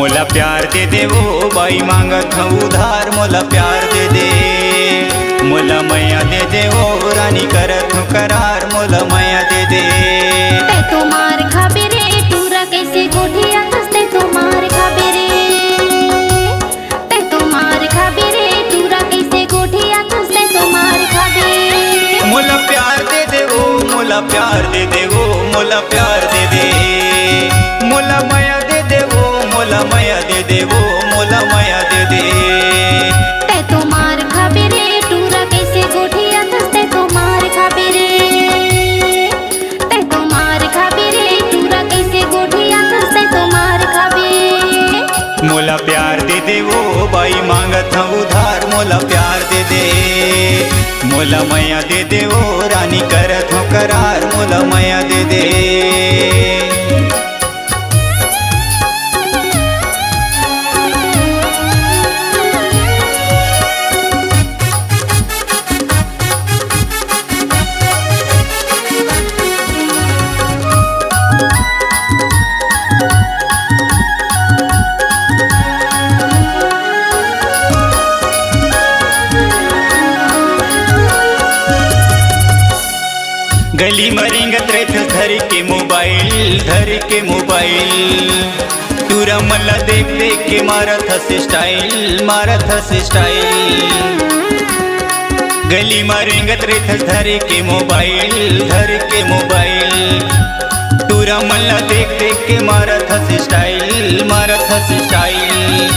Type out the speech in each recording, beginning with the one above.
मोला प्यार दे दे वो बाई मांगत हूँ उधार, मोला प्यार दे दे। मोला मैया दे दे वो रानी करत हूँ करार, मोला मैया दे दे। ते तो मार खाबे रे टूरा कैसे गोठिया हंसते तो मार खाबे रे। ते तो मार खाबे रे टूरा कैसे गोठिया हंसते तो मार खाबे। मोला प्यार दे दे वो, मोला प्यार दे दे वो, मोला प्यार दे दे। मोला मैया दे दे वो, मोला मैया दे दे वो, मोला मैया दे दे। ते तो मार खाबे रे टूरा कैसे गोठिया हंसते तो मार खाबे रे। ते तो मार खाबे रे टूरा कैसे गोठिया हंसते तो मार खाबे। मोला प्यार दे दे वो बाई मांगत हूँ उधार, मोला प्यार दे दे। मोला मैया दे दे वो रानी करत हूँ करार, मोला मैया दे दे। गली मरिंगत रहत धर के मोबाइल, धर के मोबाइल। तूरा मल्ला देख देख के मारत हस स्टाइल, मारत हस स्टाइल। गली मरिंगत रहत धर के मोबाइल, धर के मोबाइल। तूरा मल्ला देख देख के मारत हस स्टाइल, मारत हस स्टाइल।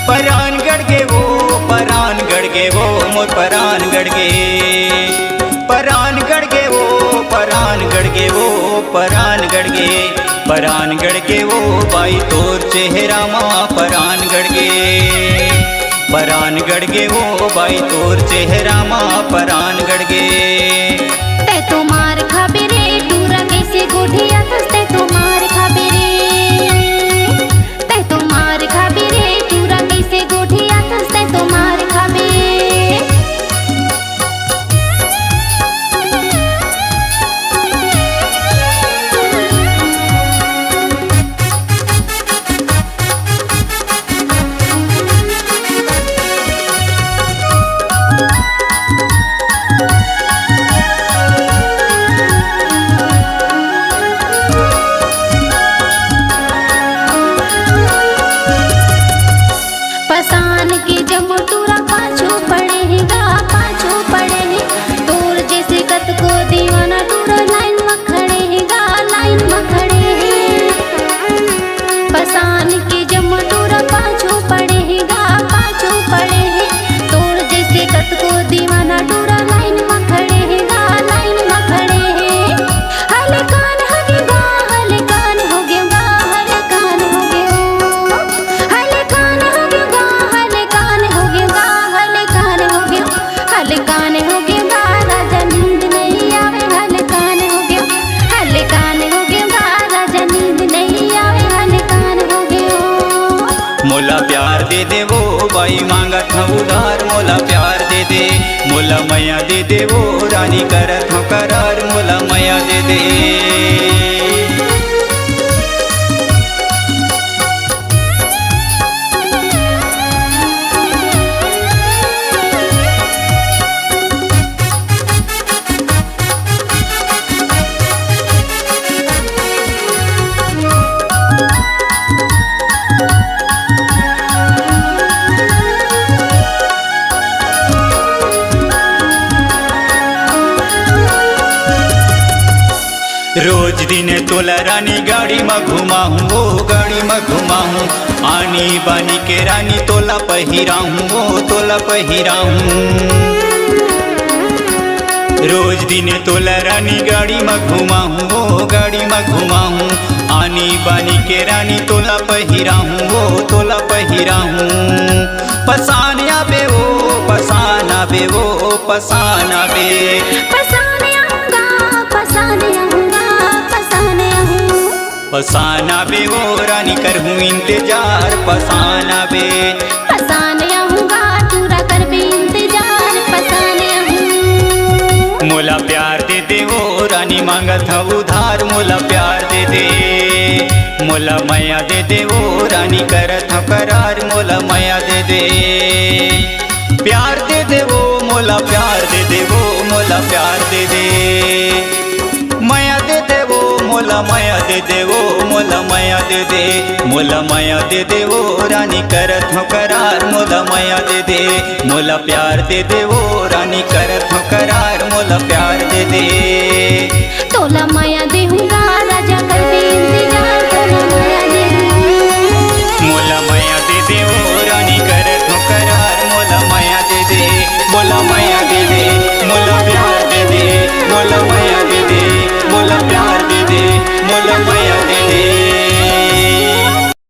परान गड़ गे वो, परान गड़ गे वो, मोर परान गड़ गे। परान गड़ गे वो, परान गड़ गे वो, परान गड़ गे। परान गड़ गे वो बाई तोर चेहरा माँ परान गड़ गे। परान गड़ गे वो बाई तोर चेहरा माँ परान गड़ गे। ते तो मार खाबे रे टूरा कैसे गोठिया हंसते तो मार खाबे रे। ते तो मार खाबे रे टूरा कैसे गोठिया हंसते तो मार खाबे। पसान के जब टूरा पाछू पड़ेगा, पाछू पड़े। तोर जैसे कत को दीवाना टूरा लाइन में खड़ेगा, लाइन में खड़े। पसान के जब टूरा पाछू पड़ेगा, पाछू पड़े। तोर जैसे कत को दीवाना टूरा लाइन में खड़ेगा, लाइन में खड़े। हले कान हो गया, हले कान हो गया, हले कान हो गया। हले कान हो गया, हले कान हो गया, हले कान हो गया। हले कान हो गया राजा नींद नहीं आवे, हले कान हो गया। हले कान हो गया राजा नींद नहीं आवे, हले कान हो गया। मोला प्यार दे दे वो बाई मांगत हूँ उधार, मोला प्यार दे दे। मोला मैया दे दे वो रानी करत हूँ करार, मोला मैया दे दे। रोज दिन तोला रानी गाड़ी में घुमाऊँ, वो गाड़ी में घुमाऊँ। आनी बानी के रानी तोला पहिराऊँ, वो तोला पहिराऊँ। रोज दिन तोला रानी गाड़ी में घुमाऊँ, वो गाड़ी में घुमाऊँ। आनी बानी के रानी तोला पहिराऊँ, वो तोला पहिराऊँ। पसान आबे वो, पसान आबे वो, पसान आबे। पसान आऊंगा, पसान आऊंगा, पसान आऊं। पसान आबे वो रानी करहूँ इंतजार, पसान आबे। पसान आऊंगा टूरा कर भी इंतजार, पसान आऊं। मोला प्यार दे दे वो रानी मांगत हूँ उधार, मोला प्यार दे दे। मोला माया दे दे ओ रानी करत हूँ करार मोला माया दे दे प्यार दे दे वो मोला प्यार दे दे वो मोला प्यार दे दे माया दे दे वो मोला माया दे दे वो मोला माया दे दे मोला माया दे दे वो रानी करत हूँ करार मोला माया दे दे मोला प्यार दे दे वो रानी करत हूँ करार मोला प्यार दे दे तोला माया देहूँगा राजा कर भी इंतजार तोला माया दे मोला माया दे दे वो रानी करत हूँ करार मोला माया दे दे मोला माया दे दे मोला प्यार दे दे मोला माया दे दे मोला प्यार दे दे मोला माया